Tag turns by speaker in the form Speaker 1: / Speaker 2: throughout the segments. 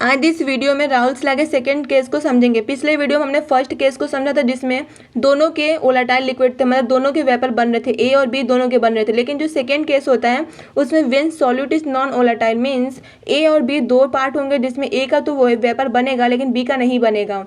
Speaker 1: आज इस वीडियो में राहुल्स लॉ के सेकंड केस को समझेंगे। पिछले वीडियो में हमने फर्स्ट केस को समझा था जिसमें दोनों के वोलेटाइल लिक्विड थे, मतलब दोनों के वेपर बन रहे थे, ए और बी दोनों के बन रहे थे। लेकिन जो सेकंड केस होता है उसमें when solute is non volatile means A और बी दो पार्ट होंगे जिसमें ए का तो वो वेपर बनेगा लेकिन बी का नहीं बनेगा।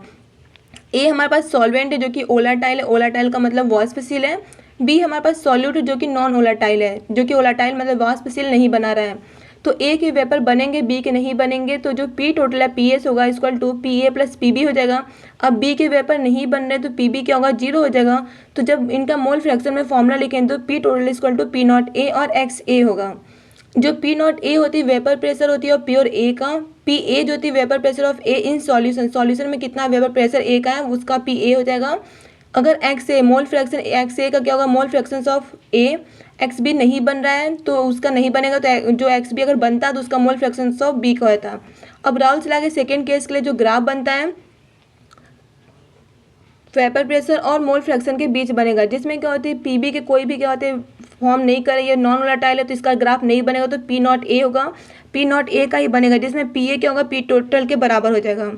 Speaker 1: ए हमारे पास सॉल्वेंट है जो कि वोलेटाइल है, वोलेटाइल का मतलब वाष्पशील है। बी हमारे पास सॉल्यूट है जो कि नॉन वोलेटाइल है, जो कि वोलेटाइल मतलब वाष्पशील नहीं बना रहा है। तो ए के वेपर बनेंगे, बी के नहीं बनेंगे। तो जो पी टोटल है पी एस होगा equal to P A plus P B हो जाएगा। अब बी के वेपर नहीं बन रहे तो पी बी क्या होगा, जीरो हो जाएगा। तो जब इनका मोल फ्रैक्शन में फॉर्मूला लिखें तो P total equal to P naught A और एक्स ए होगा। जो पी नॉट ए होती है वेपर प्रेशर होती है और प्योर ए का, पी ए जो होती है vapour pressure of A in solution, solution में कितना वेपर प्रेशर ए का है उसका पी ए हो जाएगा। अगर X A mole fraction X A का क्या होगा, mole fraction of A. X B नहीं बन रहा है तो उसका नहीं बनेगा, तो जो एक्स बी अगर बनता तो उसका मोल फ्रैक्शन ऑफ बी का होता। अब राहुल्स लॉ के सेकेंड केस के लिए जो ग्राफ बनता है वेपर प्रेशर और मोल फ्रैक्शन के बीच बनेगा, जिसमें क्या होती है पीबी के कोई भी क्या होते हैं फॉर्म नहीं करे, ये नॉन वोलेटाइल है तो इसका ग्राफ नहीं बनेगा। तो पी नॉट ए होगा, पी नॉट ए का ही बनेगा, जिसमें पी ए क्या होगा, पी टोटल के बराबर हो जाएगा।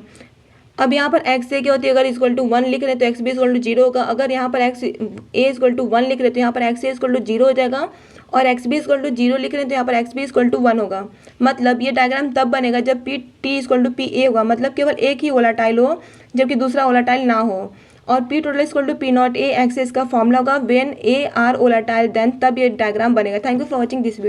Speaker 1: अब यहाँ पर एक्स ए क्या होती है, अगर इक्वल टू 1 लिख रहे हैं तो एक्स बी इक्वल टू 0 होगा। अगर यहाँ पर एक्स ए इक्वल टू 1 लिख रहे हैं तो यहाँ पर एक्स ए इक्वल टू 0 हो जाएगा, और एक्स बी इक्वल टू 0 लिख रहे हैं तो यहाँ पर एक्स बी इक्वल टू 1 होगा। मतलब ये डायग्राम तब बनेगा जब P T equal to P A होगा, मतलब केवल एक ही वोलेटाइल हो जबकि दूसरा वोलेटाइल ना हो। और P total equal to P naught A X, इसका फॉर्मूला होगा when A are volatile, then तब ये डायग्राम बनेगा। Thank you for watching this video.